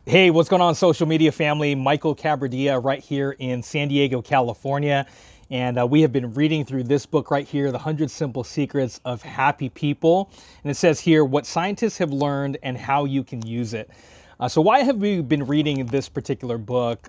Hey, what's going on, social media family? Michael Cabradilla right here in San Diego, California. And we have been reading through this book right here, The 100 Simple Secrets of Happy People. And it says here what scientists have learned and how you can use it. So why have we been reading this particular book?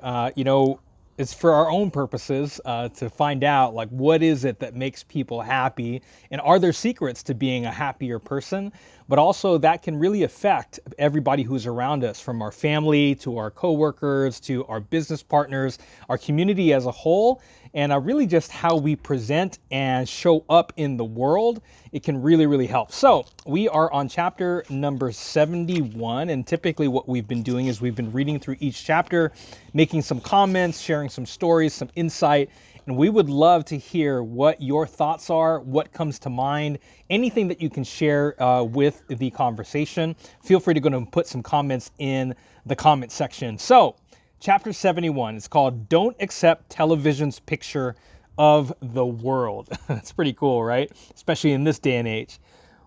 It's for our own purposes to find out like what is it that makes people happy, and are there secrets to being a happier person? But also that can really affect everybody who's around us, from our family to our coworkers to our business partners, our community as a whole, and really just how we present and show up in the world. It can really help. So we are on chapter number 71, and typically what we've been doing is we've been reading through each chapter, making some comments, sharing some stories, some insight, and we would love to hear what your thoughts are, what comes to mind, anything that you can share with the conversation. Feel free to go and put some comments in the comment section. So chapter 71 is called Don't Accept Television's Picture of the World. That's pretty cool, right? Especially in this day and age.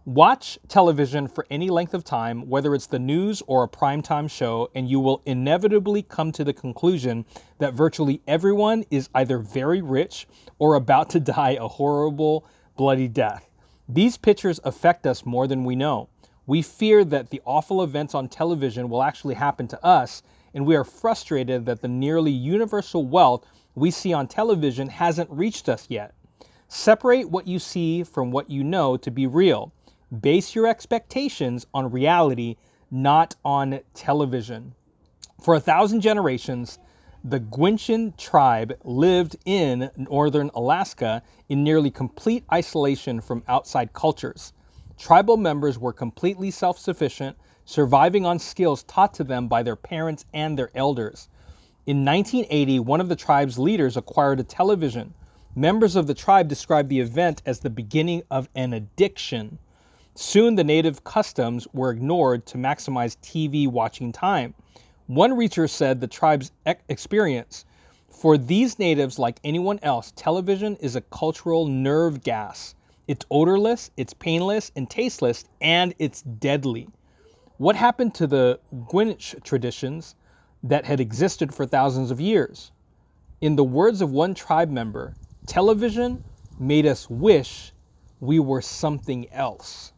Watch television for any length of time, whether it's the news or a primetime show, and you will inevitably come to the conclusion that virtually everyone is either very rich or about to die a horrible, bloody death. These pictures affect us more than we know. We fear that the awful events on television will actually happen to us, and we are frustrated that the nearly universal wealth we see on television hasn't reached us yet. Separate what you see from what you know to be real. Base your expectations on reality, not on television. For 1,000 generations, the Gwich'in tribe lived in northern Alaska in nearly complete isolation from outside cultures. Tribal members were completely self-sufficient, surviving on skills taught to them by their parents and their elders. In 1980, one of the tribe's leaders acquired a television. Members of the tribe described the event as the beginning of an addiction. Soon, the native customs were ignored to maximize TV watching time. One researcher said the tribe's experience: for these natives, like anyone else, television is a cultural nerve gas. It's odorless, it's painless and tasteless, and it's deadly. What happened to the Gwich'in traditions that had existed for thousands of years? In the words of one tribe member, television made us wish we were something else.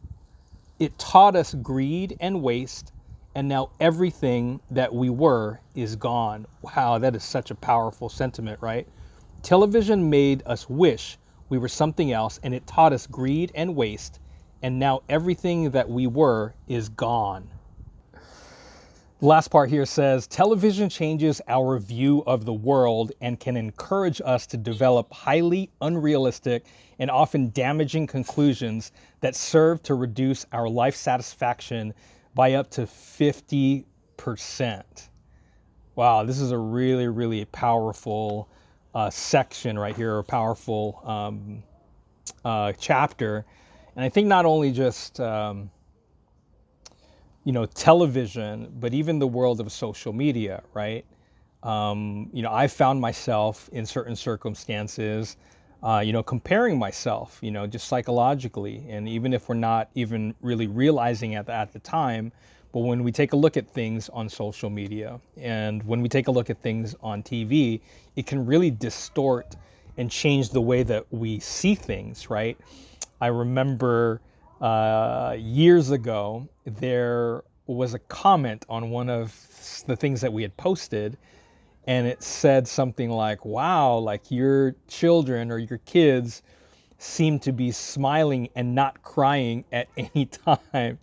It taught us greed and waste, and now everything that we were is gone. Wow, that is such a powerful sentiment, right? Television made us wish we were something else, and it taught us greed and waste, and now everything that we were is gone. The last part here says, television changes our view of the world and can encourage us to develop highly unrealistic and often damaging conclusions that serve to reduce our life satisfaction by up to 50%. Wow, this is a really powerful section right here, a powerful chapter. And I think not only just television, but even the world of social media, right? I found myself in certain circumstances, comparing myself, just psychologically. And even if we're not even really realizing it at the time, but when we take a look at things on social media and when we take a look at things on TV, it can really distort and change the way that we see things, right? I remember years ago, there was a comment on one of the things that we had posted, and it said something like, wow, like your children or your kids seem to be smiling and not crying at any time.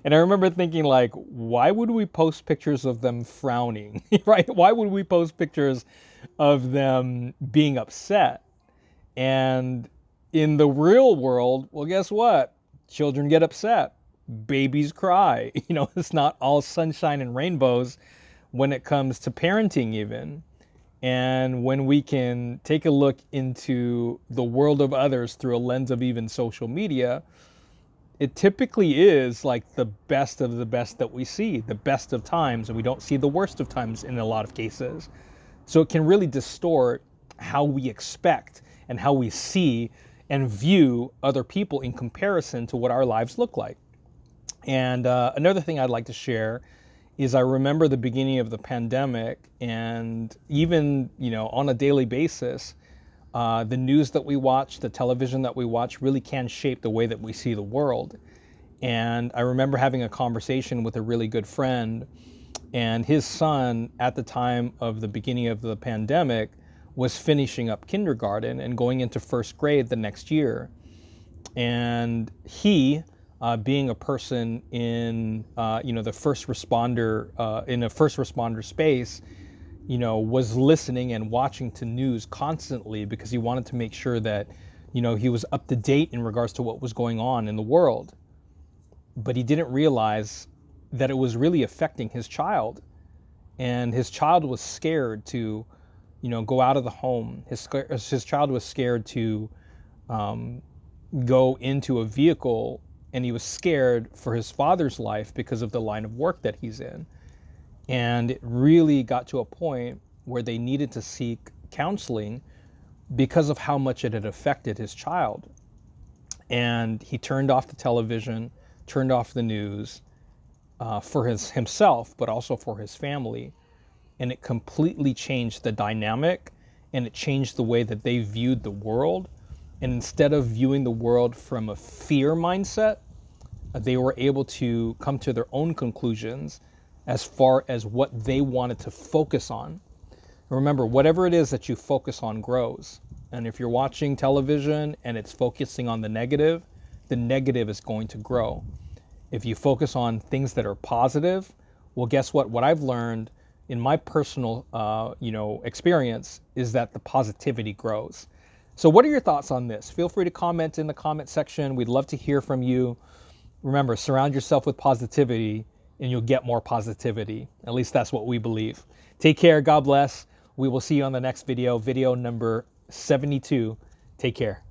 And I remember thinking, like, why would we post pictures of them frowning, right? Why would we post pictures of them being upset? And in the real world, well, guess what? Children get upset. Babies cry. It's not all sunshine and rainbows when it comes to parenting even. And when we can take a look into the world of others through a lens of even social media, it typically is like the best of the best that we see, the best of times, and we don't see the worst of times in a lot of cases. So it can really distort how we expect and how we see and view other people in comparison to what our lives look like. And another thing I'd like to share is I remember the beginning of the pandemic, and even, on a daily basis, the news that we watch, the television that we watch really can shape the way that we see the world. And I remember having a conversation with a really good friend, and his son at the time of the beginning of the pandemic was finishing up kindergarten and going into first grade the next year. And he, being a person in the first responder in a first responder space, was listening and watching to news constantly because he wanted to make sure that he was up to date in regards to what was going on in the world. But he didn't realize that it was really affecting his child, and his child was scared to go out of the home. His child was scared to go into a vehicle, and he was scared for his father's life because of the line of work that he's in. And it really got to a point where they needed to seek counseling because of how much it had affected his child. And he turned off the television, turned off the news, for himself, but also for his family. And it completely changed the dynamic, and it changed the way that they viewed the world. And instead of viewing the world from a fear mindset, they were able to come to their own conclusions as far as what they wanted to focus on. Remember, whatever it is that you focus on grows. And if you're watching television and it's focusing on the negative is going to grow. If you focus on things that are positive, well, guess what? What I've learned in my personal, experience is that the positivity grows. So what are your thoughts on this? Feel free to comment in the comment section. We'd love to hear from you. Remember, surround yourself with positivity and you'll get more positivity. At least that's what we believe. Take care. God bless. We will see you on the next video, video number 72. Take care.